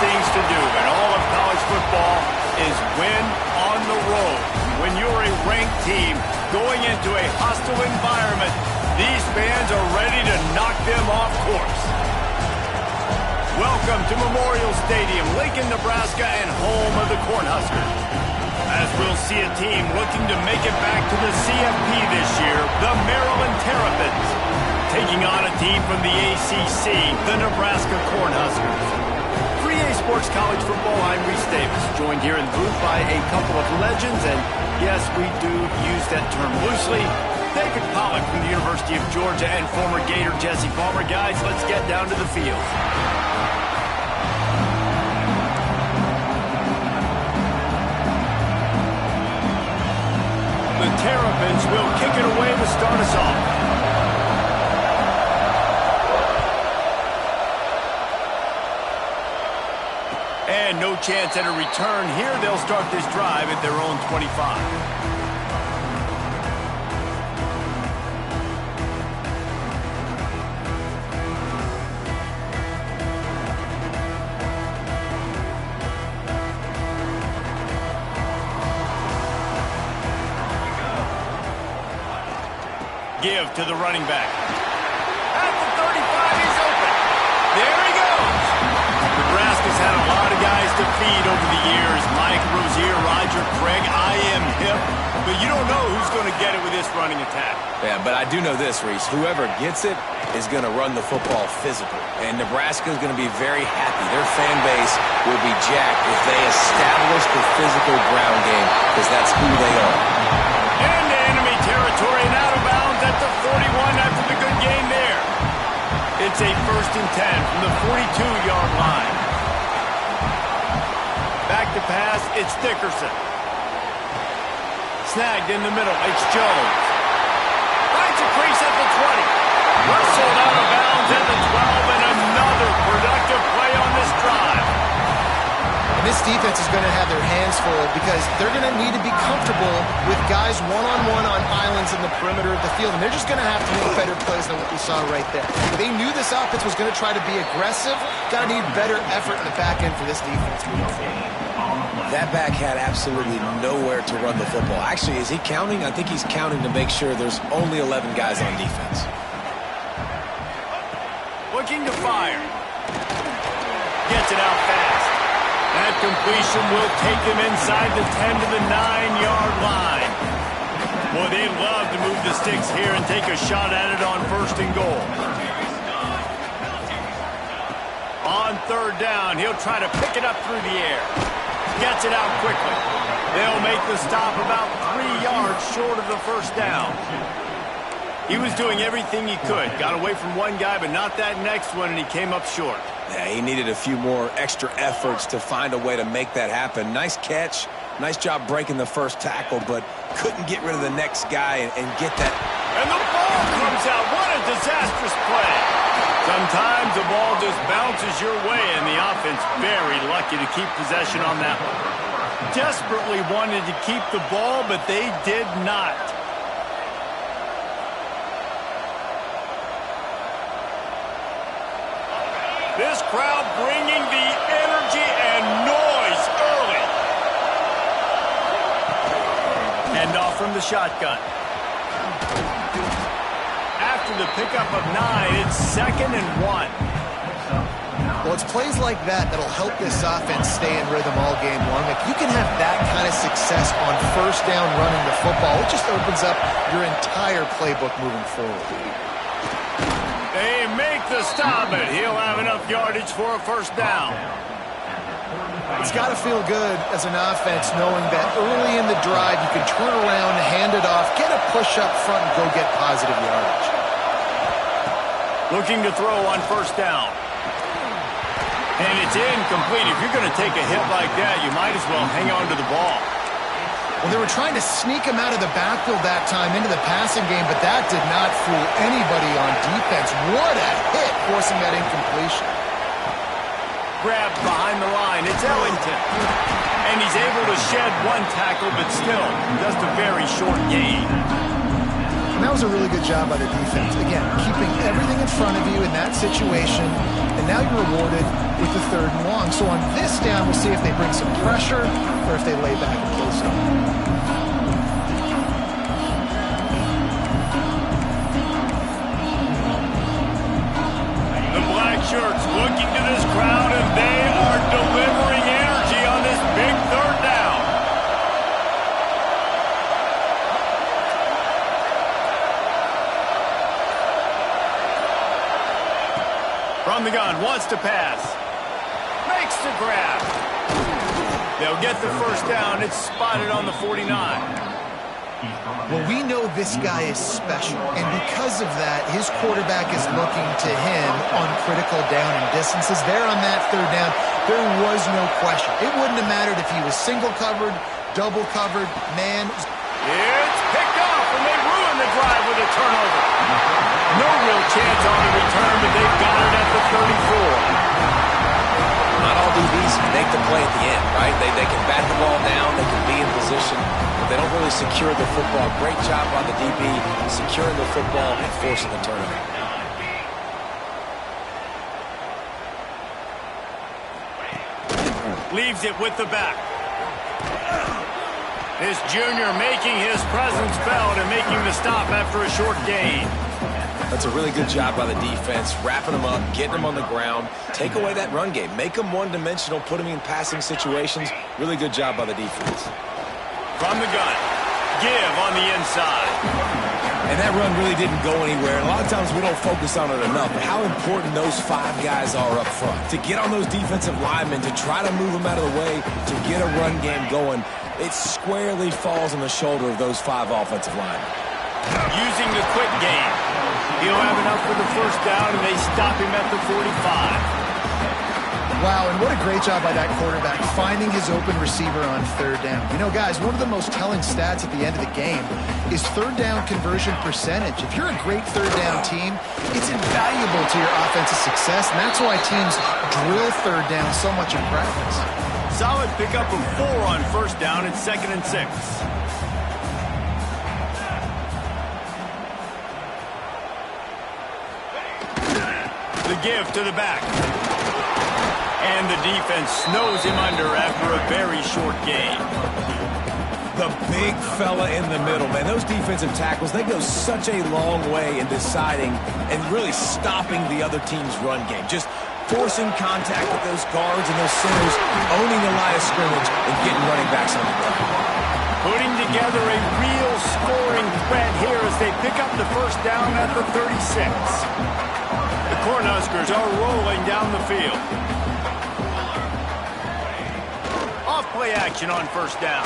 things to do in all of college football is win on the road. When you're a ranked team going into a hostile environment, these fans are ready to knock them off course. Welcome to Memorial Stadium, Lincoln, Nebraska, and home of the Cornhuskers. As we'll see a team looking to make it back to the CFP this year, the Maryland Terrapins, taking on a team from the ACC, the Nebraska Cornhuskers. 3A Sports College Football, I'm Reese Davis, joined here in the booth by a couple of legends, and yes, we do use that term loosely. David Pollack from the University of Georgia and former Gator Jesse Palmer. Guys, let's get down to the field. The Terrapins will kick it away to start us off. And no chance at a return here. They'll start this drive at their own 25. Give to the running back. At the 35, he's open. There he goes. Nebraska's had a lot of guys to feed over the years. Mike Rozier, Roger Craig, I am hip. But you don't know who's going to get it with this running attack. Yeah, but I do know this, Reese. Whoever gets it is going to run the football physical. And Nebraska's going to be very happy. Their fan base will be jacked if they establish the physical ground game, because that's who they are. Into enemy territory and out of bounds at the 41 after the good game there. It's a 1st and 10 from the 42-yard line. Back to pass, it's Dickerson. Snagged in the middle, it's Jones. Finds a crease at the 20. Wrestled out of bounds at the 12, and another productive play on this drive. And this defense is going to have their hands full because they're going to need to be comfortable with guys one-on-one on islands in the perimeter of the field. And they're just going to have to make better plays than what we saw right there. They knew this offense was going to try to be aggressive. Got to need better effort in the back end for this defense moving forward. That back had absolutely nowhere to run the football. Actually, is he counting? I think he's counting to make sure there's only 11 guys on defense. Looking to fire. Gets it out fast. That completion will take him inside the 10 to the 9-yard line. Boy, they love to move the sticks here and take a shot at it on 1st and goal. On 3rd down, he'll try to pick it up through the air. Gets it out quickly. They'll make the stop about 3 yards short of the 1st down. He was doing everything he could. Got away from one guy, but not that next one, and he came up short. Yeah, he needed a few more extra efforts to find a way to make that happen. Nice catch. Nice job breaking the 1st tackle, but couldn't get rid of the next guy and get that. And the ball comes out. What a disastrous play. Sometimes the ball just bounces your way, and the offense very lucky to keep possession on that one. Desperately wanted to keep the ball, but they did not. This crowd bringing the energy and noise early. Hand off from the shotgun. After the pickup of 9, it's 2nd and 1. Well, it's plays like that that'll help this offense stay in rhythm all game long. If you can have that kind of success on 1st down running the football, it just opens up your entire playbook moving forward. They make the stop, but he'll have enough yardage for a 1st down. It's got to feel good as an offense knowing that early in the drive you can turn around, hand it off, get a push up front, and go get positive yardage. Looking to throw on 1st down. And it's incomplete. If you're going to take a hit like that, you might as well hang on to the ball. Well, they were trying to sneak him out of the backfield that time into the passing game, but that did not fool anybody on defense. What a hit, forcing that incompletion. Grabbed behind the line. It's Ellington. And he's able to shed one tackle, but still just a very short gain. And that was a really good job by the defense. Again, keeping everything in front of you in that situation, and now you're rewarded with the 3rd and long. So on this down, we'll see if they bring some pressure or if they lay back and play some. The black shirts looking to this crowd, and they are delivering energy on this big 3rd down. From the gun, wants to pass. Makes the grab. They'll get the 1st down. It's spotted on the 49. Well, we know this guy is special, and because of that, his quarterback is looking to him on critical down and distances. There on that 3rd down, there was no question. It wouldn't have mattered if he was single covered, double covered, man. It's picked off, and they ruin the drive with a turnover. No real chance on the return, but they've got it at the 34. Not all DBs make the play at the end, right? They can bat the ball down, they can be in position, but they don't really secure the football. Great job by the DB securing the football and forcing the turnover. Leaves it with the back. This junior making his presence felt and making the stop after a short gain. That's a really good job by the defense, wrapping them up, getting them on the ground, take away that run game, make them one-dimensional, put them in passing situations. Really good job by the defense. From the gun, give on the inside. And that run really didn't go anywhere. A lot of times we don't focus on it enough, but how important those 5 guys are up front. To get on those defensive linemen, to try to move them out of the way, to get a run game going, it squarely falls on the shoulder of those 5 offensive linemen. Using the quick game. He'll have enough for the 1st down, and they stop him at the 45. Wow, and what a great job by that quarterback, finding his open receiver on 3rd down. You know, guys, one of the most telling stats at the end of the game is 3rd down conversion percentage. If you're a great 3rd down team, it's invaluable to your offensive success, and that's why teams drill 3rd down so much in practice. Solid pickup of 4 on 1st down and 2nd and 6. The give to the back. And the defense snows him under after a very short gain. The big fella in the middle, man. Those defensive tackles, they go such a long way in deciding and really stopping the other team's run game. Just forcing contact with those guards and those centers, owning the line of scrimmage, and getting running backs on the ground. Putting together a real scoring threat here as they pick up the 1st down at the 36. The Cornhuskers are rolling down the field. Off play action on 1st down.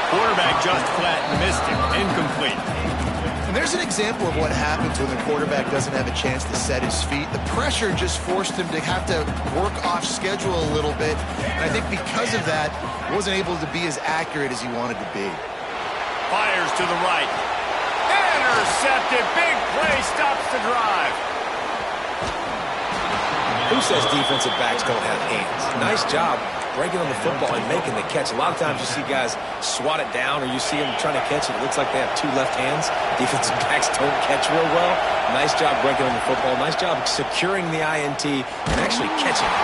Quarterback just flat missed him. Incomplete. And there's an example of what happens when the quarterback doesn't have a chance to set his feet. The pressure just forced him to have to work off schedule a little bit. And I think because of that, he wasn't able to be as accurate as he wanted to be. Fires to the right. Intercepted. Big play stops the drive. Who says defensive backs don't have hands? Nice job breaking on the football and making the catch. A lot of times you see guys swat it down or you see them trying to catch it. It looks like they have 2 left hands. Defensive backs don't catch real well. Nice job breaking on the football. Nice job securing the INT and actually catching it.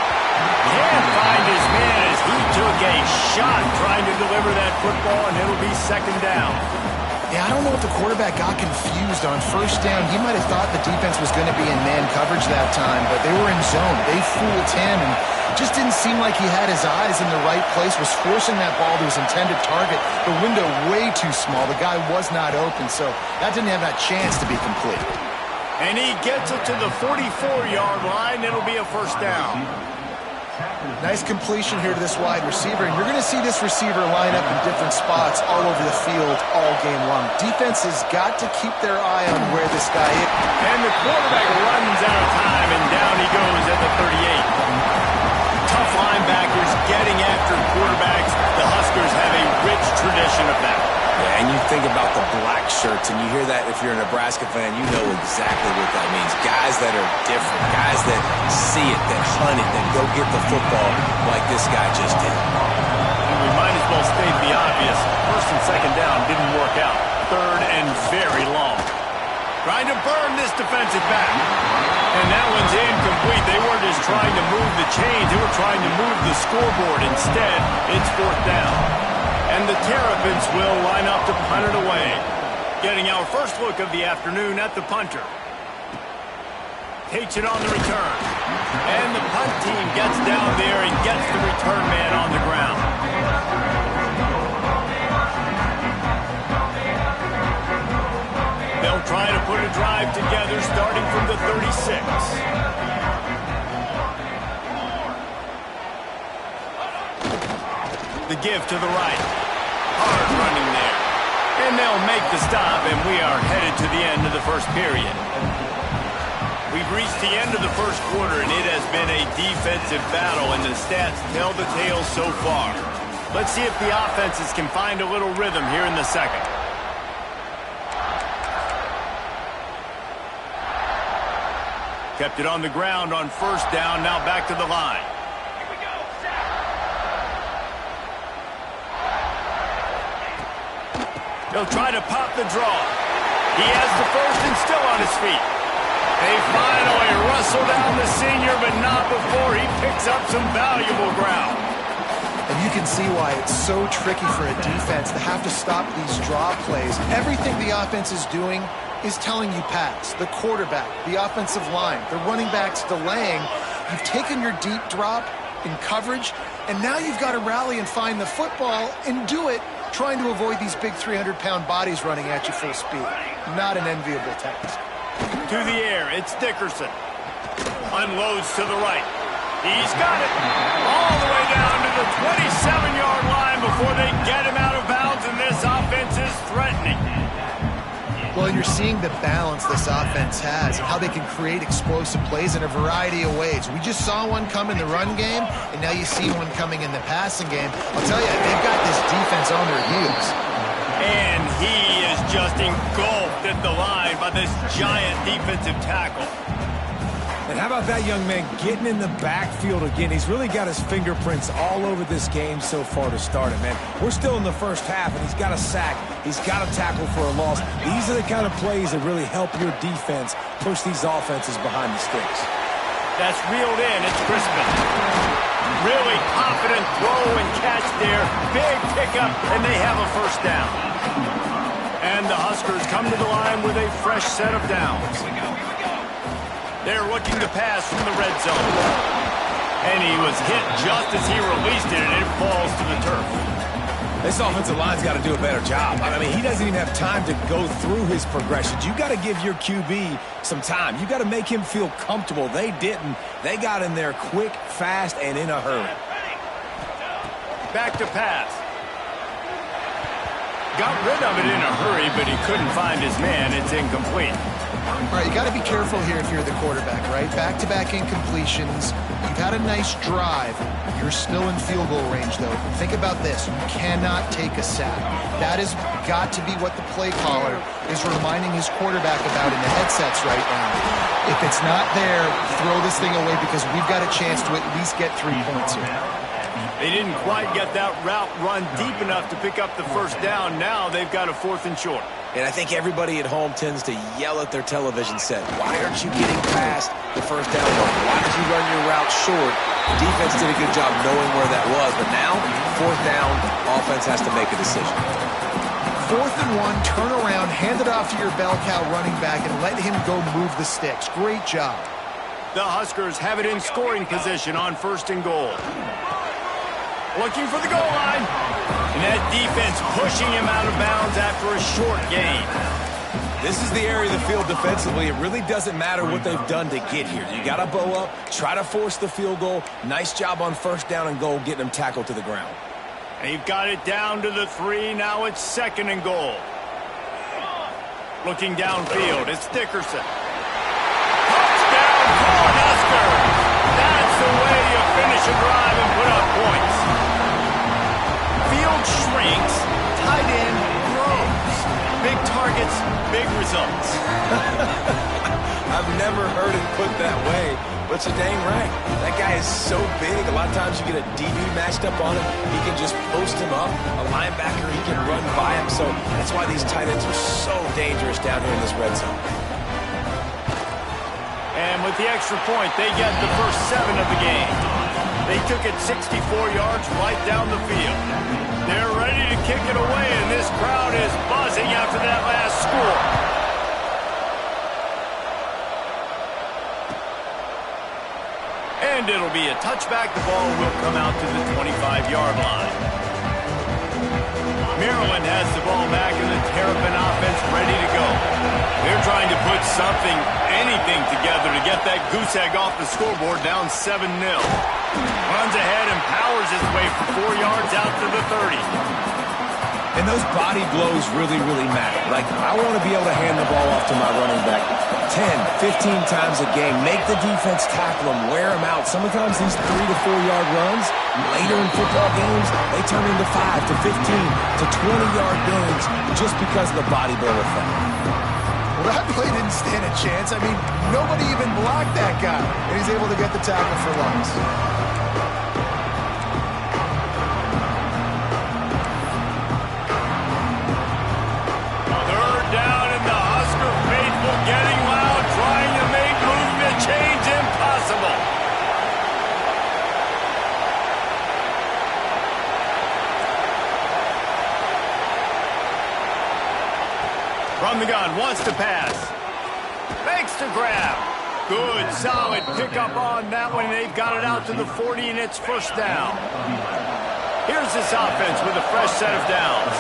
Can't find his man as he took a shot trying to deliver that football, and it'll be 2nd down. Yeah, I don't know if the quarterback got confused on 1st down. He might have thought the defense was going to be in man coverage that time, but they were in zone. They fooled him and just didn't seem like he had his eyes in the right place, was forcing that ball to his intended target. The window way too small. The guy was not open, so that didn't have that chance to be complete. And he gets it to the 44-yard line. It'll be a 1st down. Nice completion here to this wide receiver, and you're going to see this receiver line up in different spots all over the field all game long. Defense has got to keep their eye on where this guy is. And the quarterback runs out of time, and down he goes at the 38. Tough linebackers getting after quarterbacks. The Huskers have a rich tradition of that. Yeah, and you think about the black shirts, and you hear that if you're a Nebraska fan, you know exactly what that means. Guys that are different, guys that see it, that hunt it, that go get the football like this guy just did. And we might as well state the obvious. 1st and 2nd down didn't work out. 3rd and very long. Trying to burn this defensive back. And that one's incomplete. They weren't just trying to move the chains. They were trying to move the scoreboard. Instead, it's 4th down. And the Terrapins will line up to punt it away. Getting our first look of the afternoon at the punter. Takes it on the return. And the punt team gets down there and gets the return man on the ground. They'll try to put a drive together starting from the 36. The give to the right. Hard running there. And they'll make the stop, and we are headed to the end of the first period. We've reached the end of the first quarter, and it has been a defensive battle, and the stats tell the tale so far. Let's see if the offenses can find a little rhythm here in the second. Kept it on the ground on 1st down, now back to the line. Here we go. They'll try to pop the draw. He has the first and still on his feet. They finally rustle down the senior, but not before he picks up some valuable ground. And you can see why it's so tricky for a defense to have to stop these draw plays. Everything the offense is doing is telling you pass. The quarterback, the offensive line, the running backs delaying. You've taken your deep drop in coverage, and now you've got to rally and find the football and do it trying to avoid these big 300-pound bodies running at you full speed. Not an enviable task. To the air, it's Dickerson. Unloads to the right. He's got it all the way down to the 27-yard line before they get him out of bounds, and this offense is threatening. Well, you're seeing the balance this offense has and how they can create explosive plays in a variety of ways. We just saw one come in the run game, and now you see one coming in the passing game. I'll tell you, they've got this defense on their heels. And he is just engulfed at the line by this giant defensive tackle. And how about that young man getting in the backfield again? He's really got his fingerprints all over this game so far to start it, man. We're still in the first half, and he's got a sack. He's got a tackle for a loss. These are the kind of plays that really help your defense push these offenses behind the sticks. That's reeled in. It's Crispin. Really confident throw and catch there. Big pickup, and they have a first down. And the Huskers come to the line with a fresh set of downs. They're looking to pass from the red zone. And he was hit just as he released it, and it falls to the turf. This offensive line's got to do a better job. I mean, he doesn't even have time to go through his progressions. You got to give your QB some time. You got to make him feel comfortable. They didn't. They got in there quick, fast, and in a hurry. Back to pass. Got rid of it in a hurry, but he couldn't find his man. It's incomplete. All right, you got to be careful here if you're the quarterback, right? Back-to-back incompletions. You've had a nice drive. You're still in field goal range, though. Think about this. You cannot take a sack. That has got to be what the play caller is reminding his quarterback about in the headsets right now. If it's not there, throw this thing away because we've got a chance to at least get 3 points here. They didn't quite get that route run deep enough to pick up the first down. Now they've got a 4th and short. And I think everybody at home tends to yell at their television set. Why aren't you getting past the first down line? Why did you run your route short? The defense did a good job knowing where that was. But now, 4th down, offense has to make a decision. 4th and 1, turn around, hand it off to your bell cow running back, and let him go move the sticks. Great job. The Huskers have it in scoring position on 1st and goal. Looking for the goal line. And that defense pushing him out of bounds after a short gain. This is the area of the field defensively. It really doesn't matter what they've done to get here. You got to bow up, try to force the field goal. Nice job on 1st down and goal, getting them tackled to the ground. They've got it down to the 3. Now it's 2nd and goal. Looking downfield, it's Dickerson. Touchdown, Cornhuskers! That's the way you finish a drive and put up points. Field shrinks, tight end grows. Big targets, big results. I've never heard it put that way, but you're dang right. That guy is so big. A lot of times you get a DB matched up on him. He can just post him up. A linebacker, he can run by him. So that's why these tight ends are so dangerous down here in this red zone. And with the extra point, they get the first 7 of the game. They took it 64 yards right down the field. They're ready to kick it away, and this crowd is buzzing after that last score. And it'll be a touchback. The ball will come out to the 25-yard line. Maryland has the ball back, and the Terrapin offense ready to go. They're trying to put something, anything together to get that goose egg off the scoreboard, down 7-0. Runs ahead and powers his way for 4 yards out to the 30. And those body blows really, really matter. Like, I want to be able to hand the ball off to my running back 10, 15 times a game. Make the defense tackle them, wear them out. Sometimes these 3 to 4 yard runs, later in football games, they turn into 5 to 15 to 20-yard gains just because of the body blow effect. Well, that play didn't stand a chance. I mean, nobody even blocked that guy, and he's able to get the tackle for loss. Third down, and the Husker faithful getting loud, trying to make movement change impossible. From the gun, wants to pass. Makes the grab. Good, solid pickup on that one. They've got it out to the 40, and it's first down. Here's this offense with a fresh set of downs.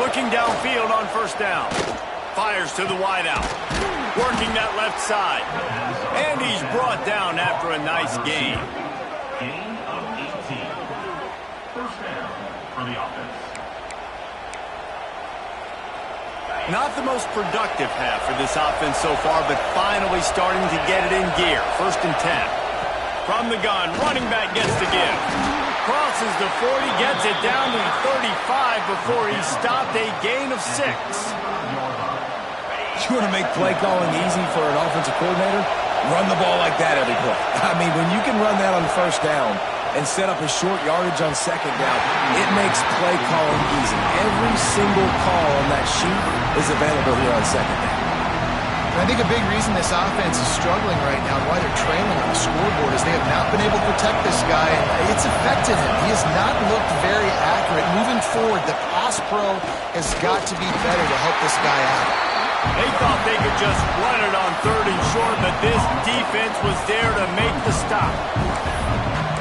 Looking downfield on first down. Fires to the wideout. Working that left side. And he's brought down after a nice gain. Gain of 18. First down for the offense. Not the most productive half for this offense so far, but finally starting to get it in gear. First and 10. From the gun, running back gets the give. Crosses the 40, gets it down to the 35 before he stopped, a gain of 6. You want to make play calling easy for an offensive coordinator? Run the ball like that every play. I mean, when you can run that on first down and set up a short yardage on second down, it makes play calling easy. Every single call on that sheet is available here on second down. And I think a big reason this offense is struggling right now and why they're trailing on the scoreboard is they have not been able to protect this guy, and it's affected him. He has not looked very accurate. Moving forward, the pass pro has got to be better to help this guy out. They thought they could just run it on third and short, but this defense was there to make the stop.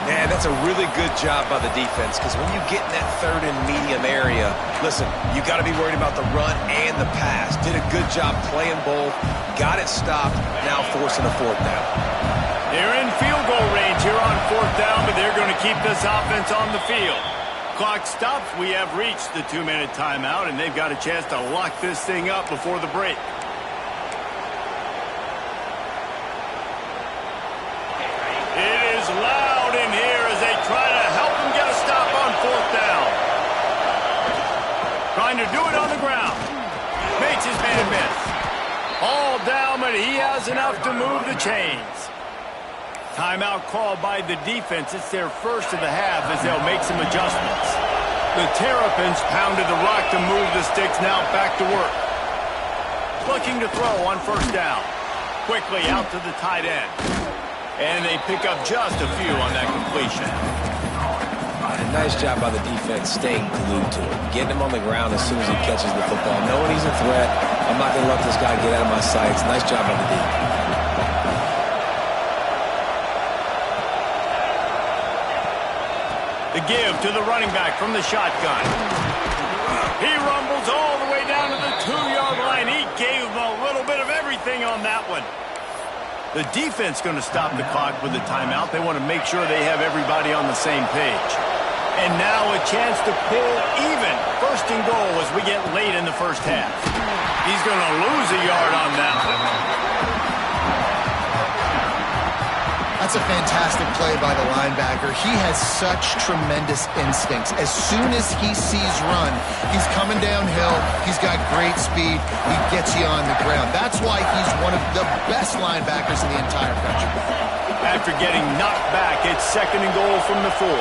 Yeah, that's a really good job by the defense, because when you get in that third and medium area, listen, you got to be worried about the run and the pass. Did a good job playing both, got it stopped, now forcing a fourth down. They're in field goal range here on fourth down, but they're going to keep this offense on the field. Clock stops. We have reached the 2-minute timeout, and they've got a chance to lock this thing up before the break. It is loud in here as they try to help him get a stop on fourth down. Trying to do it on the ground. Makes his man miss. All down, but he has enough to move the chains. Timeout called by the defense. It's their first of the half as they'll make some adjustments. The Terrapins pounded the rock to move the sticks, now back to work. Looking to throw on first down. Quickly out to the tight end. And they pick up just a few on that completion. Nice job by the defense staying glued to him. Getting him on the ground as soon as he catches the football. Knowing he's a threat, I'm not going to let this guy get out of my sights. Nice job by the defense. The give to the running back from the shotgun. He rumbles all the way down to the 2-yard line. He gave him a little bit of everything on that one. The defense going to stop the clock with a timeout. They want to make sure they have everybody on the same page. And now a chance to pull even. First and goal as we get late in the first half. He's going to lose a yard on that one. That's a fantastic play by the linebacker. He has such tremendous instincts. As soon as he sees run, he's coming downhill. He's got great speed. He gets you on the ground. That's why he's one of the best linebackers in the entire country. After getting knocked back, it's second and goal from the 4.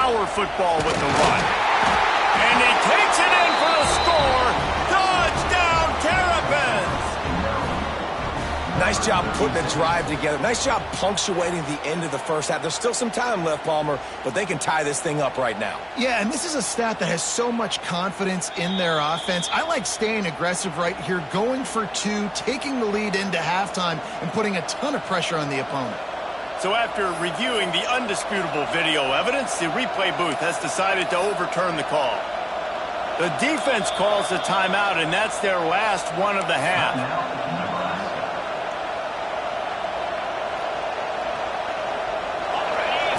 power football with the run. And he takes it in for the score. Touchdown, Terrapins! Nice job putting a drive together. Nice job punctuating the end of the first half. There's still some time left, Palmer, but they can tie this thing up right now. Yeah, and this is a stat that has so much confidence in their offense. I like staying aggressive right here, going for two, taking the lead into halftime, and putting a ton of pressure on the opponent. So after reviewing the undisputable video evidence, the replay booth has decided to overturn the call. The defense calls a timeout, and that's their last one of the half.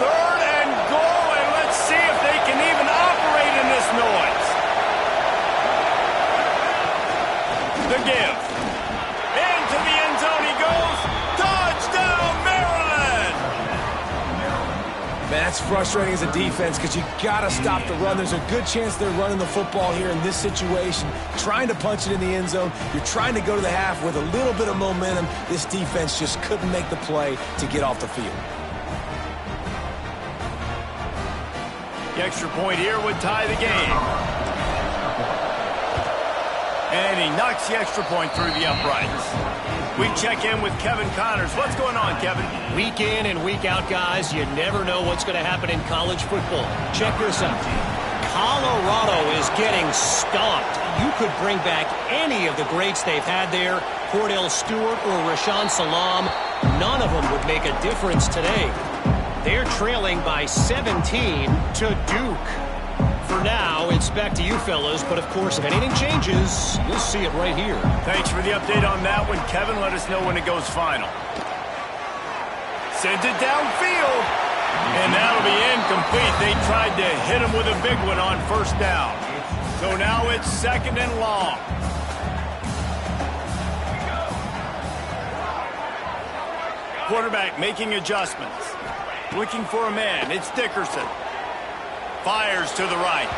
Third and goal, and let's see if they can even operate in this noise. The give. Into the end zone he goes. Touchdown, Maryland! Man, that's frustrating as a defense because you got to stop the run. There's a good chance they're running the football here in this situation, trying to punch it in the end zone. You're trying to go to the half with a little bit of momentum. This defense just couldn't make the play to get off the field. The extra point here would tie the game. And he knocks the extra point through the uprights. We check in with Kevin Connors. What's going on, Kevin? Week in and week out, guys, you never know what's going to happen in college football. Check this out. Colorado is getting stomped. You could bring back any of the greats they've had there, Cordell Stewart or Rashaan Salam. None of them would make a difference today. They're trailing by 17 to Duke. For now, it's back to you fellas, but of course, if anything changes, you'll see it right here. Thanks for the update on that one, Kevin. Let us know when it goes final. Sends it downfield, and that'll be incomplete. They tried to hit him with a big one on first down. So now it's second and long. Quarterback making adjustments. Looking for a man. It's Dickerson. Fires to the right.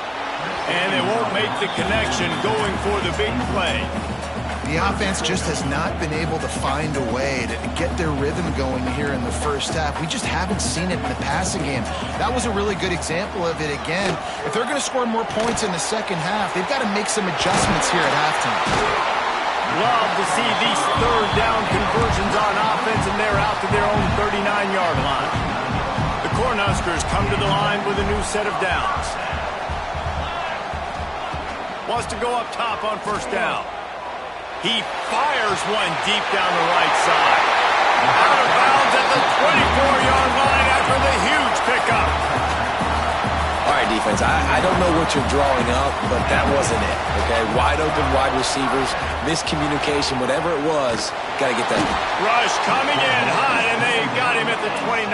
And they won't make the connection going for the big play. The offense just has not been able to find a way to get their rhythm going here in the first half. We just haven't seen it in the passing game. That was a really good example of it again. If they're going to score more points in the second half, they've got to make some adjustments here at halftime. Love to see these third down conversions on offense, and they're out to their own 39-yard line. The Cornhuskers come to the line with a new set of downs. Wants to go up top on first down. He fires one deep down the right side. Out of bounds at the 24-yard line after the huge pickup. All right, defense, I don't know what you're drawing up, but that wasn't it, okay? Wide open wide receivers, miscommunication, whatever it was, got to get that. Rush coming in hot, and they got him at the 29.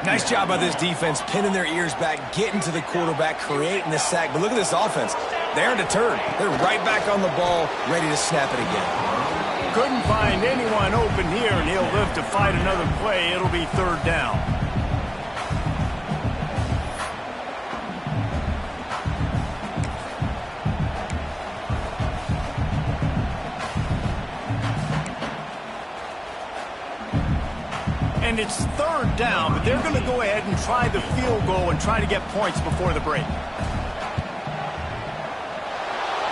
Nice job by this defense, pinning their ears back, getting to the quarterback, creating the sack. But look at this offense. They're undeterred. They're right back on the ball, ready to snap it again. Couldn't find anyone open here, and he'll live to fight another play. It'll be third down. And it's third down, but they're going to go ahead and try the field goal and try to get points before the break.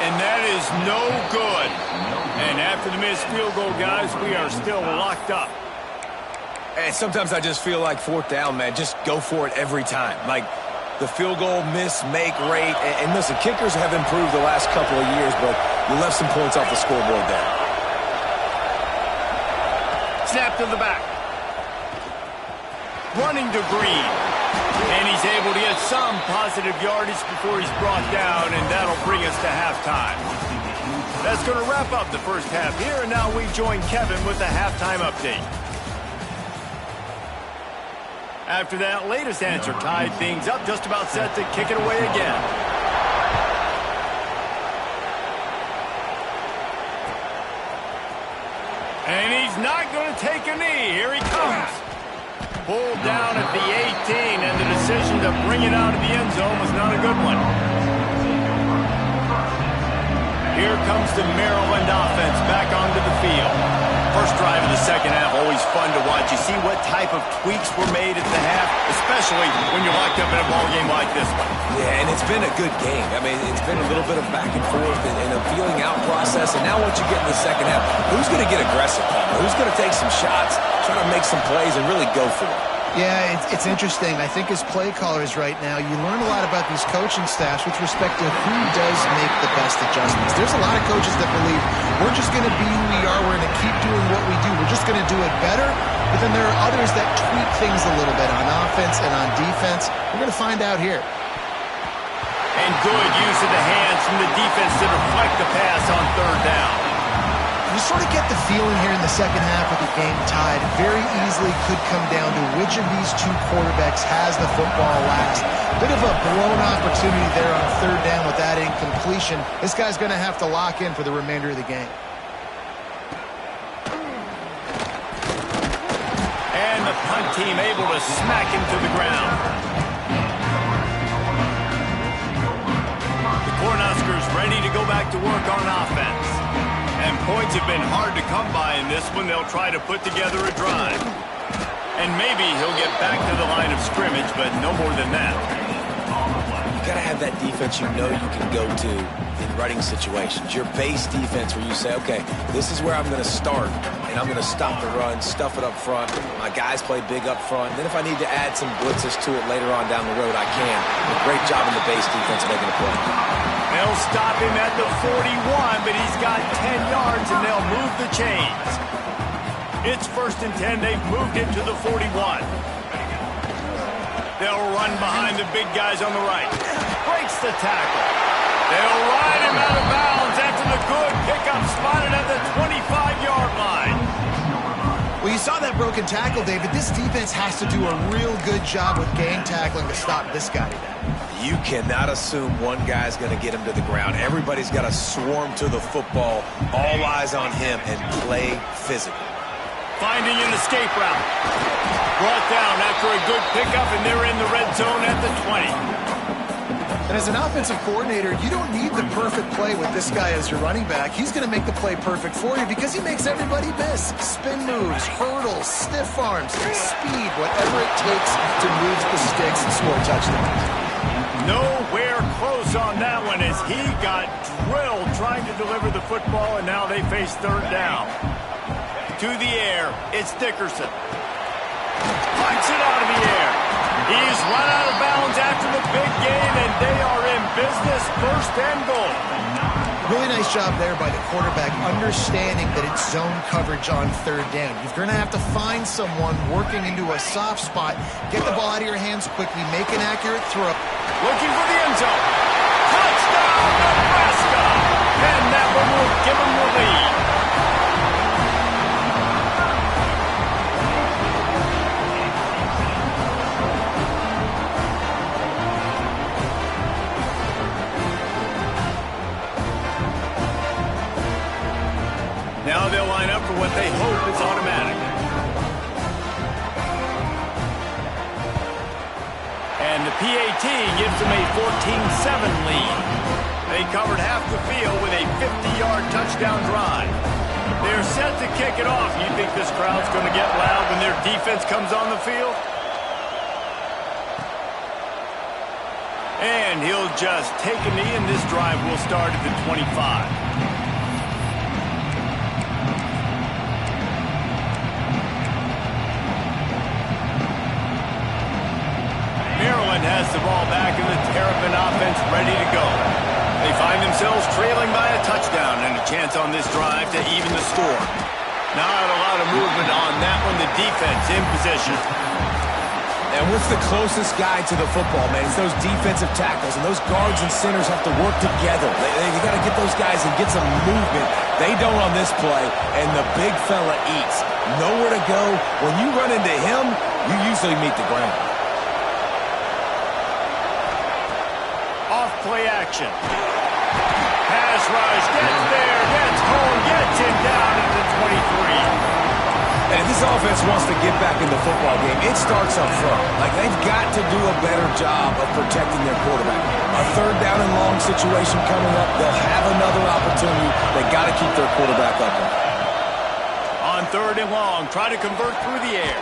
And that is no good. And after the missed field goal, guys, we are still locked up. And sometimes I just feel like fourth down, man, just go for it every time. Like the field goal miss, make rate. And listen, kickers have improved the last couple of years, but you left some points off the scoreboard there. Snap to the back. Running to Green. And he's able to get some positive yardage before he's brought down, and that'll bring us to halftime. That's going to wrap up the first half here, and now we join Kevin with the halftime update. After that latest answer tied things up, just about set to kick it away again. And he's not going to take a knee. Here he comes. Pulled down at the 18, and the decision to bring it out of the end zone was not a good one. Here comes the Maryland offense back onto the field. First drive of the second half always fun to watch. You see what type of tweaks were made at the half, especially when you're locked up in a ball game like this one. Yeah, and it's been a good game. I mean, it's been a little bit of back and forth and a feeling out process. And now once you get in the second half, who's going to get aggressive, Palmer? Who's going to take some shots, try to make some plays, and really go for it? Yeah, it's interesting. I think as play callers right now, you learn a lot about these coaching staffs with respect to who does make the best adjustments. There's a lot of coaches that believe we're just going to be who we are. We're going to keep doing what we do. We're just going to do it better. But then there are others that tweak things a little bit on offense and on defense. We're going to find out here. And good use of the hands from the defense to deflect the pass on third down. You sort of get the feeling here in the second half with the game tied. It very easily could come down to which of these two quarterbacks has the football last. Bit of a blown opportunity there on third down with that incompletion. This guy's going to have to lock in for the remainder of the game. And the punt team able to smack him to the ground. The Cornhuskers ready to go back to work on offense. And points have been hard to come by in this one. They'll try to put together a drive. And maybe he'll get back to the line of scrimmage, but no more than that. You got to have that defense you know you can go to in running situations. Your base defense where you say, okay, this is where I'm going to start, and I'm going to stop the run, stuff it up front. My guys play big up front. And then if I need to add some blitzes to it later on down the road, I can. A great job in the base defense making a play. They'll stop him at the 41, but he's got 10 yards, and they'll move the chains. It's 1st and 10. They've moved it to the 41. They'll run behind the big guys on the right. Breaks the tackle. They'll ride him out of bounds after the good pickup spotted at the 25-yard line. Well, you saw that broken tackle, David. This defense has to do a real good job with gang tackling to stop this guy today. You cannot assume one guy's going to get him to the ground. Everybody's got to swarm to the football, all eyes on him, and play physical. Finding an escape route. Brought down after a good pickup, and they're in the red zone at the 20. And as an offensive coordinator, you don't need the perfect play with this guy as your running back. He's going to make the play perfect for you because he makes everybody miss. Spin moves, hurdles, stiff arms, speed, whatever it takes to move the sticks and score touchdowns. Nowhere close on that one as he got drilled trying to deliver the football, and now they face third down. To the air, it's Dickerson. Punts it out of the air. He's run out of bounds after the big gain, and they are in business, 1st and goal. Really nice job there by the quarterback, understanding that it's zone coverage on third down. You're going to have to find someone working into a soft spot, get the ball out of your hands quickly, make an accurate throw. Looking for the end zone. Touchdown, Nebraska! And that one will give them the lead. Now they'll line up for what they hope is automatic. And the PAT gives them a 14-7 lead. They covered half the field with a 50-yard touchdown drive. They're set to kick it off. You think this crowd's going to get loud when their defense comes on the field? And he'll just take a knee, and this drive will start at the 25. Maryland has the ball back in the Terrapin offense ready to go. They find themselves trailing by a touchdown and a chance on this drive to even the score. Not a lot of movement on that one. The defense in position. And what's the closest guy to the football, man? It's those defensive tackles, and those guards and centers have to work together. They got to get those guys and get some movement. They don't on this play, and the big fella eats. Nowhere to go. When you run into him, you usually meet the ground. Play action. Pass rush, gets there, gets home, gets him down at the 23. And if this offense wants to get back in the football game, it starts up front. Like, they've got to do a better job of protecting their quarterback. A third down and long situation coming up, they'll have another opportunity. They got to keep their quarterback up. On 3rd and long. Try to convert through the air.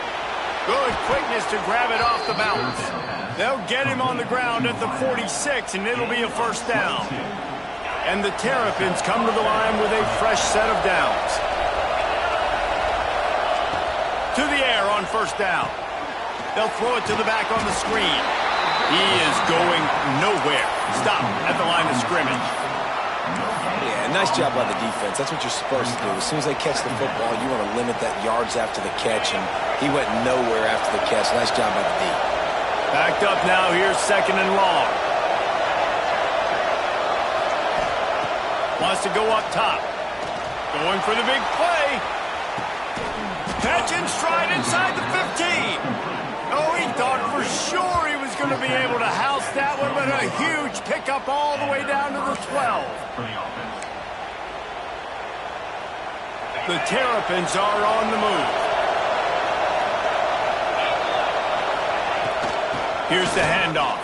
Good quickness to grab it off the bounce. They'll get him on the ground at the 46, and it'll be a 1st down. And the Terrapins come to the line with a fresh set of downs. To the air on 1st down. They'll throw it to the back on the screen. He is going nowhere. Stop at the line of scrimmage. Yeah, nice job by the defense. That's what you're supposed to do. As soon as they catch the football, you want to limit that yards after the catch, and he went nowhere after the catch. Nice job by the D. Backed up now. Here's 2nd and long. Wants to go up top. Going for the big play. Catch in stride inside the 15. Oh, he thought for sure he was going to be able to house that one, but a huge pickup all the way down to the 12. The Terrapins are on the move. Here's the handoff.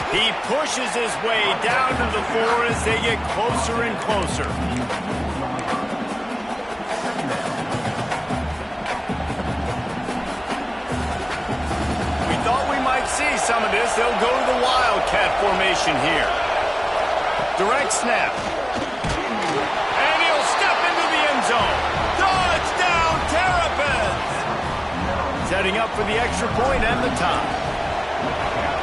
He pushes his way down to the 4 as they get closer and closer. See some of this. They'll go to the Wildcat formation here. Direct snap. And he'll step into the end zone. Touchdown, Terrapins! Setting up for the extra point and the tie.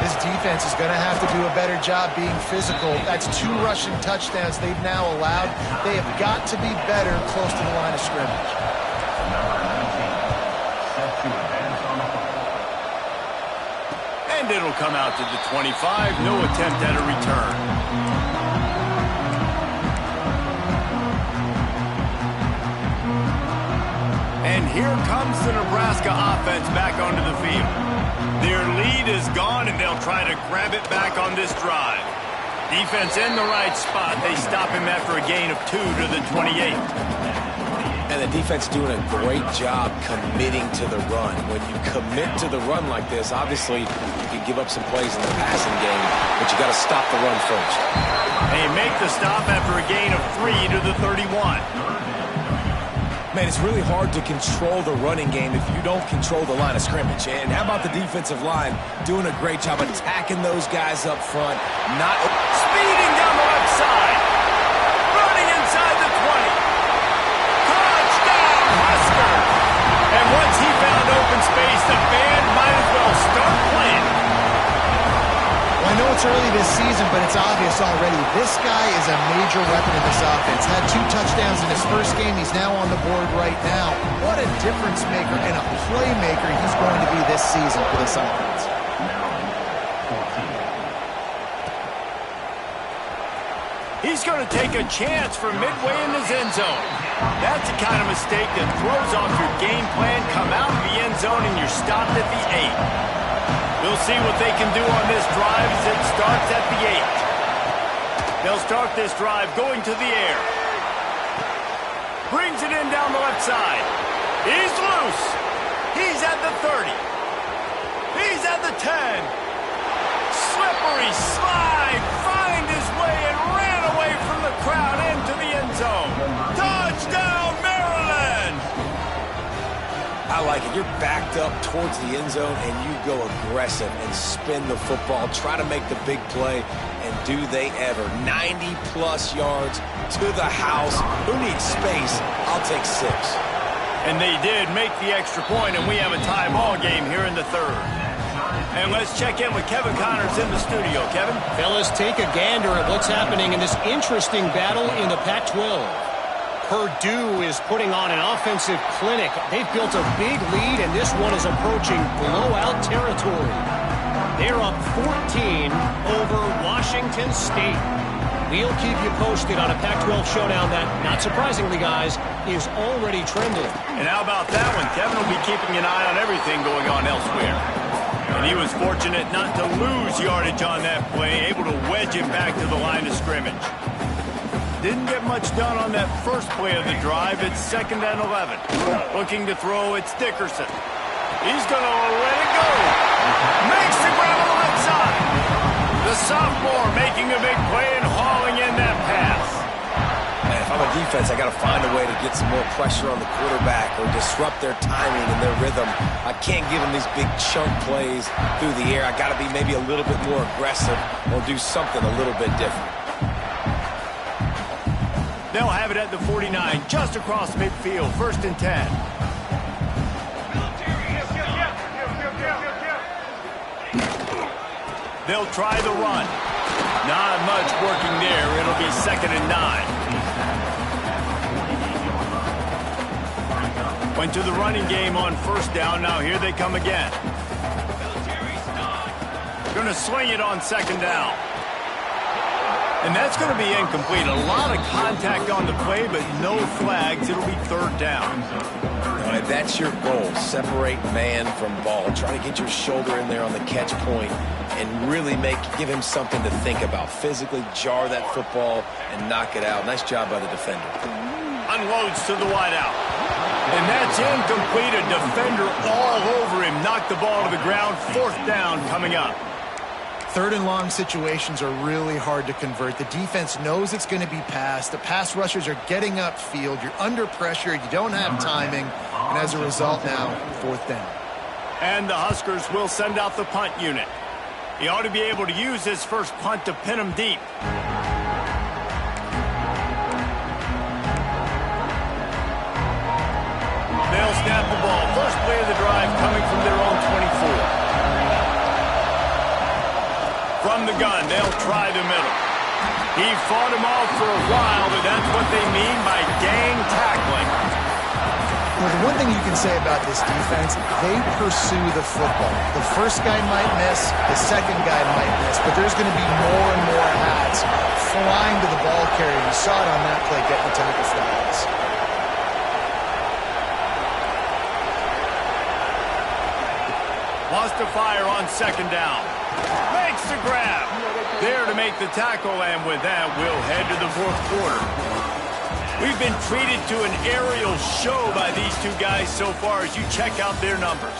This defense is going to have to do a better job being physical. That's 2 rushing touchdowns they've now allowed. They have got to be better close to the line of scrimmage. And it'll come out to the 25. No attempt at a return. And here comes the Nebraska offense back onto the field. Their lead is gone, and they'll try to grab it back on this drive. Defense in the right spot. They stop him after a gain of 2 to the 28. And the defense doing a great job committing to the run. When you commit to the run like this, obviously you can give up some plays in the passing game, but you got to stop the run first. They make the stop after a gain of 3 to the 31. Man, it's really hard to control the running game if you don't control the line of scrimmage. And how about the defensive line doing a great job attacking those guys up front, not speeding down the left side, running inside the 20. Touchdown, Huskers! And once he found open space, the band might as well start playing. Well, I know it's early this season, but it's obvious already. This guy is a major weapon in this offense. Had 2 touchdowns in his first game. He's now on the board right now. What a difference maker and a playmaker he's going to be this season for this offense. He's going to take a chance from midway in his end zone. That's the kind of mistake that throws off your game plan. Come out of the end zone and you're stopped at the 8. We'll see what they can do on this drive as it starts at the 8. They'll start this drive going to the air. Brings it in down the left side. He's loose. He's at the 30. He's at the 10. Slippery slide. Find his way and ran away from the crowd into the end zone. Touchdown, Maryland! I like it. You're backed up towards the end zone, and you go aggressive and spin the football. Try to make the big play, and do they ever. 90-plus yards to the house. Who needs space? I'll take 6. And they did make the extra point, and we have a tie ball game here in the 3rd. And let's check in with Kevin Connors in the studio. Kevin? Fellas, take a gander at what's happening in this interesting battle in the Pac-12. Purdue is putting on an offensive clinic. They've built a big lead, and this one is approaching blowout territory. They're up 14 over Washington State. We'll keep you posted on a Pac-12 showdown that, not surprisingly, guys, is already trending. And how about that one? Kevin will be keeping an eye on everything going on elsewhere. And he was fortunate not to lose yardage on that play, able to wedge him back to the line of scrimmage. Didn't get much done on that first play of the drive. It's 2nd and 11. Looking to throw, it's Dickerson. He's going to let it go. Makes the grab on the left side. The sophomore making a big play and hauling in that pass. And if On the defense, I got to find a way to get some more pressure on the quarterback or disrupt their timing and their rhythm. I can't give them these big chunk plays through the air. I got to be maybe a little bit more aggressive or do something a little bit different. They'll have it at the 49, just across midfield, 1st and 10. They'll try the run. Not much working there. It'll be 2nd and 9. Went to the running game on 1st down. Now here they come again. Going to swing it on 2nd down. And that's going to be incomplete. A lot of contact on the play, but no flags. It'll be 3rd down. All right, that's your goal. Separate man from ball. Try to get your shoulder in there on the catch point and really give him something to think about. Physically jar that football and knock it out. Nice job by the defender. Unloads to the wideout. And that's incomplete. A defender all over him. Knocked the ball to the ground. 4th down coming up. 3rd and long situations are really hard to convert. The defense knows it's going to be passed. The pass rushers are getting upfield. You're under pressure. You don't have timing. And as a result now, 4th down. And the Huskers will send out the punt unit. He ought to be able to use his first punt to pin him deep. They'll snap the ball. First play of the drive coming from their own 24. From the gun, they'll try the middle. He fought him off for a while, but that's what they mean by gang tackling. Well, the one thing you can say about this defense, they pursue the football. The first guy might miss, the second guy might miss, but there's going to be more and more hats flying to the ball carrier. You saw it on that play, getting the tackle flags. Lost to fire on 2nd down. Makes the grab. There to make the tackle, and with that, we'll head to the 4th quarter. We've been treated to an aerial show by these two guys so far as you check out their numbers.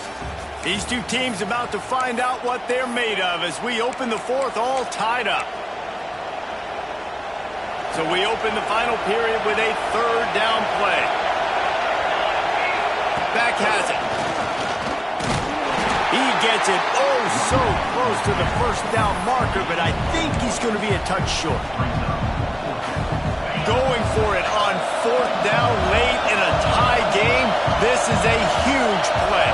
These two teams about to find out what they're made of as we open the 4th all tied up. So we open the final period with a 3rd down play. Back has it. He gets it so close to the 1st down marker, but I think he's going to be a touch short. Going for it on 4th down late in a tie game. This is a huge play.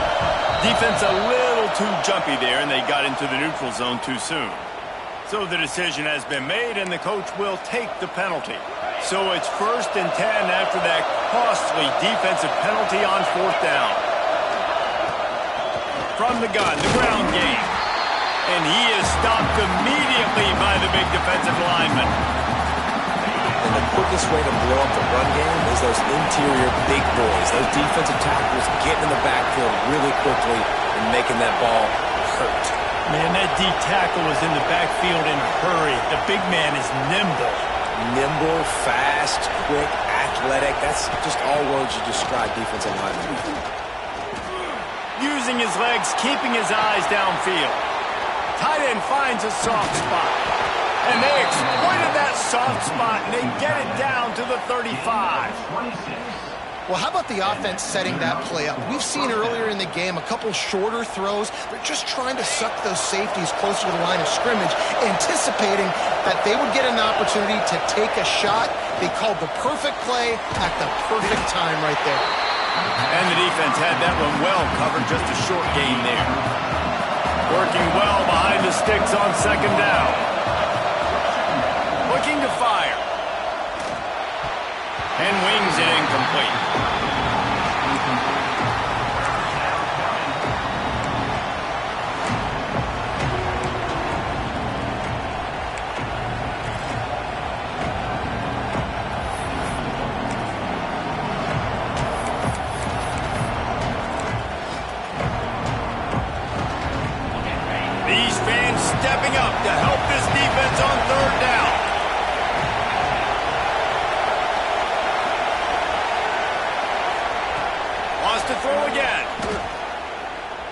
Defense a little too jumpy there, and they got into the neutral zone too soon. So the decision has been made, and the coach will take the penalty. So it's 1st and 10 after that costly defensive penalty on 4th down. From the gun, the ground game. And he is stopped immediately by the big defensive lineman. And the quickest way to blow up the run game is those interior big boys. Those defensive tackles getting in the backfield really quickly and making that ball hurt. Man, that D tackle was in the backfield in a hurry. The big man is nimble. Nimble, fast, quick, athletic. That's just all words you describe defensive linemen. Using his legs, keeping his eyes downfield. Tight end finds a soft spot. And they exploited that soft spot, and they get it down to the 35. Well, how about the offense setting that play up? We've seen earlier in the game a couple shorter throws. They're just trying to suck those safeties closer to the line of scrimmage, anticipating that they would get an opportunity to take a shot. They called the perfect play at the perfect time right there. And the defense had that one well covered, just a short gain there. Working well behind the sticks on 2nd down. Looking to fire. And wings it incomplete. These fans stepping up to help this defense on 3rd down. Wants to throw again.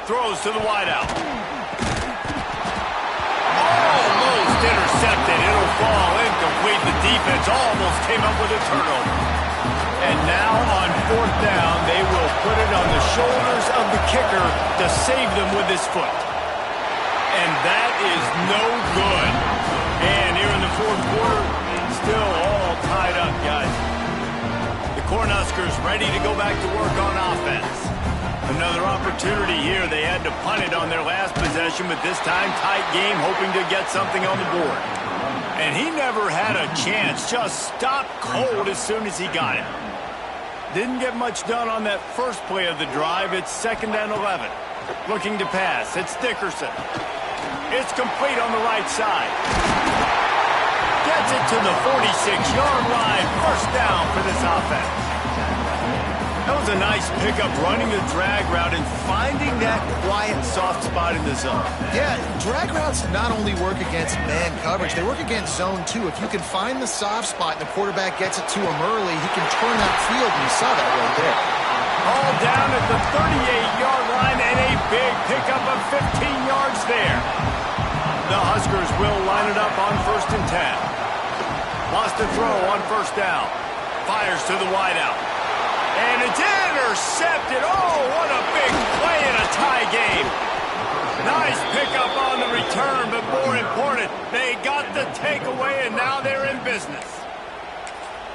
Throws to the wideout. Oh, Almost intercepted. It'll fall incomplete. The defense almost came up with a turnover. And now on fourth down, they will put it on the shoulders of the kicker to save them with his foot. And that is no good. And here in the fourth quarter, still all tied up, guys. The Cornhuskers ready to go back to work on offense. Another opportunity here. They had to punt it on their last possession, but this time tight game, hoping to get something on the board. And he never had a chance. Just stopped cold as soon as he got it. Didn't get much done on that first play of the drive. It's 2nd and 11. Looking to pass. It's Dickerson. It's complete on the right side. Gets it to the 46-yard line. First down for this offense. That was a nice pickup, running the drag route and finding that quiet, soft spot in the zone. Yeah, drag routes not only work against man coverage, they work against zone too. If you can find the soft spot and the quarterback gets it to him early, he can turn that field, and you saw that right there. All down at the 38-yard line, and a big pickup of 15 yards there. The Huskers will line it up on 1st and 10. Lost a throw on 1st down. Fires to the wideout. And it's intercepted. Oh, what a big play in a tie game. Nice pickup on the return, but more important, they got the takeaway, and now they're in business.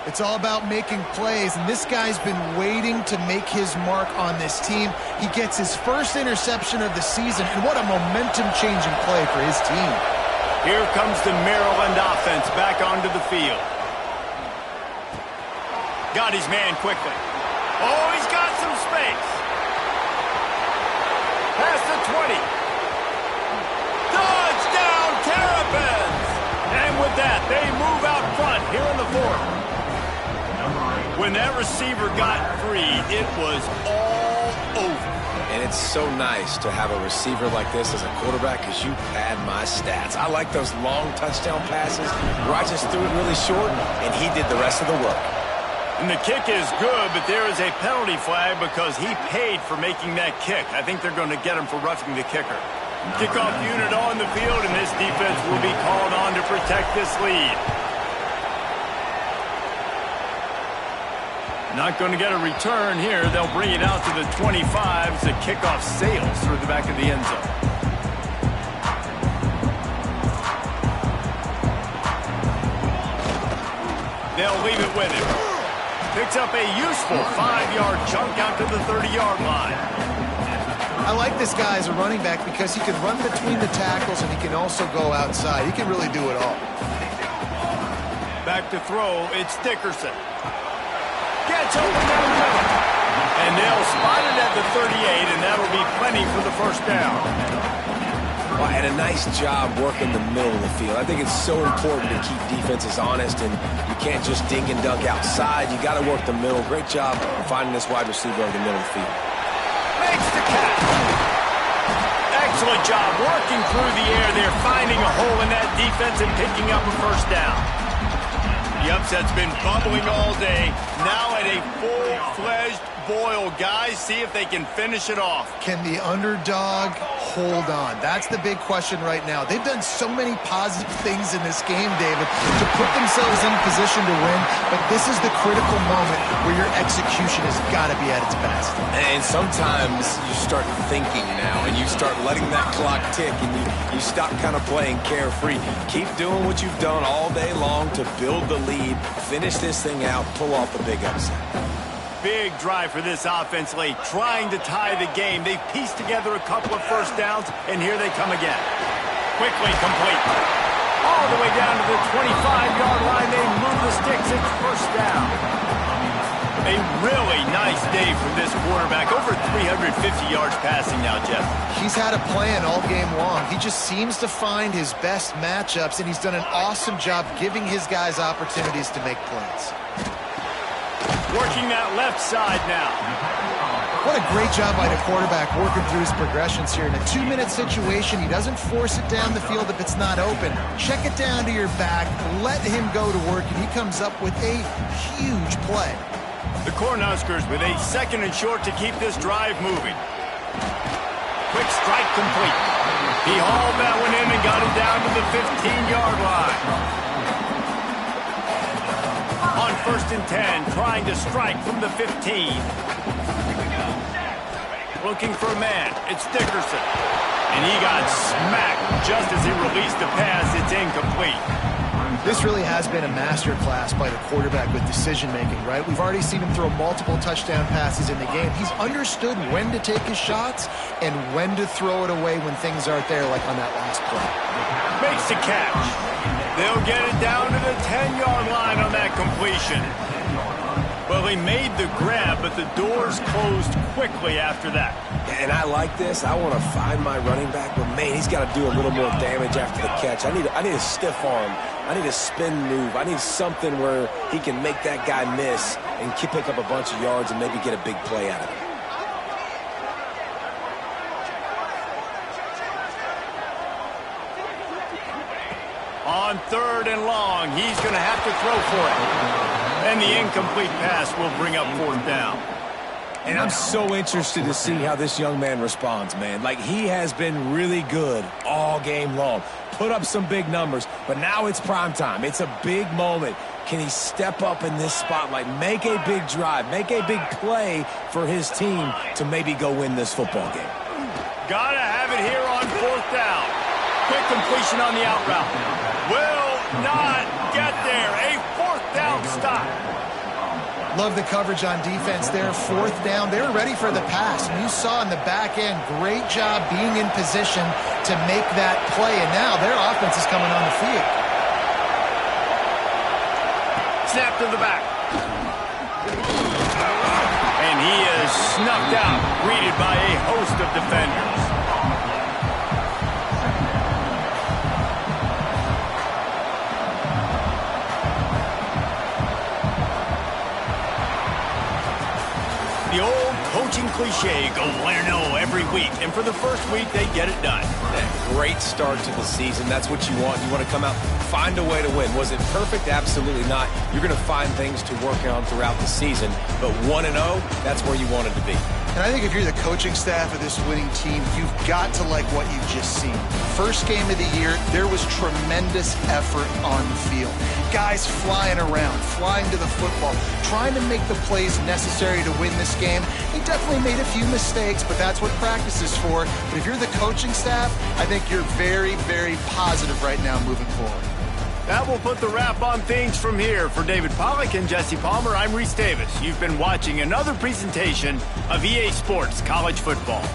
It's all about making plays, and this guy's been waiting to make his mark on this team. He gets his first interception of the season, and what a momentum-changing play for his team. Here comes the Maryland offense back onto the field. Got his man quickly. Oh, he's got some space. Past the 20. Touchdown, Terrapins! And with that, they move out front here in the fourth. When that receiver got free, it was all over. And it's so nice to have a receiver like this as a quarterback because you pad my stats. I like those long touchdown passes where I just threw it really short, and he did the rest of the work. And the kick is good, but there is a penalty flag because he paid for making that kick. I think they're going to get him for roughing the kicker. Kickoff unit on the field, and this defense will be called on to protect this lead. Not going to get a return here. They'll bring it out to the 25 as the kickoff sails through the back of the end zone. They'll leave it with him. Picks up a useful 5-yard chunk out to the 30-yard line. I like this guy as a running back because he can run between the tackles and he can also go outside. He can really do it all. Back to throw, it's Dickerson. Gets open down the middle. And they'll spot it at the 38, and that'll be plenty for the first down. Well, and a nice job working the middle of the field. I think it's so important to keep defenses honest, and you can't just dink and dunk outside. You got to work the middle. Great job finding this wide receiver over the middle of the field. Makes the catch. Excellent job working through the air there, finding a hole in that defense and picking up a first down. The upset's been bubbling all day. Now at a full-fledged boil. Guys, see if they can finish it off. Can the underdog hold on? That's the big question right now. They've done so many positive things in this game, David, to put themselves in position to win, but this is the critical moment where your execution has got to be at its best. And sometimes you start thinking now, and you start letting that clock tick, and you stop kind of playing carefree. Keep doing what you've done all day long to build the lead, finish this thing out, pull off the big upset. Big drive for this offense late, trying to tie the game. They've pieced together a couple of first downs, and here they come again. Quickly complete. All the way down to the 25-yard line. They move the sticks. It's first down. A really nice day for this quarterback. Over 350 yards passing now, Jeff. He's had a plan all game long. He just seems to find his best matchups, and he's done an awesome job giving his guys opportunities to make plays. Working that left side now. What a great job by the quarterback working through his progressions here. In a 2-minute situation, he doesn't force it down the field if it's not open. Check it down to your back, let him go to work, and he comes up with a huge play. The Cornhuskers with a 2nd and short to keep this drive moving. quick strike complete. He hauled that one in and got it down to the 15-yard line. On 1st and 10, trying to strike from the 15. Looking for a man. It's Dickerson. And he got smacked just as he released the pass. It's incomplete. This really has been a masterclass by the quarterback with decision-making, right? We've already seen him throw multiple touchdown passes in the game. He's understood when to take his shots and when to throw it away when things aren't there, like on that last play. Makes the catch. They'll get it down to the 10-yard line on that completion. Well, he made the grab, but the doors closed quickly after that. And I like this. I want to find my running back, but, man, he's got to do a little more damage after the catch. I need a stiff arm. I need a spin move. I need something where he can make that guy miss and pick up a bunch of yards and maybe get a big play out of it. On 3rd and long, he's going to have to throw for it. And the incomplete pass will bring up 4th down. And I'm so interested to see how this young man responds, man. Like, he has been really good all game long. Put up some big numbers, but now it's prime time. It's a big moment. Can he step up in this spotlight, make a big drive, make a big play for his team to maybe go win this football game? Gotta have it here on 4th down. Quick completion on the out route. Will not get there. A 4th down stop. Love the coverage on defense there. 4th down. They were ready for the pass. And you saw in the back end, great job being in position to make that play. And now their offense is coming on the field. Snap to the back. And he is snuffed out, greeted by a host of defenders. The old coaching cliche, go 1-0 every week. And for the first week, they get it done. Great start to the season. That's what you want. You want to come out, find a way to win. Was it perfect? Absolutely not. You're going to find things to work on throughout the season. But 1-0, that's where you want it to be. And I think if you're the coaching staff of this winning team, you've got to like what you've just seen. First game of the year, there was tremendous effort on the field. Guys flying around, flying to the football, trying to make the plays necessary to win this game. He definitely made a few mistakes, but that's what practice is for. But if you're the coaching staff, I think you're very, very positive right now moving forward. That will put the wrap on things from here. For David Pollack and Jesse Palmer, I'm Reese Davis. You've been watching another presentation of EA Sports College Football.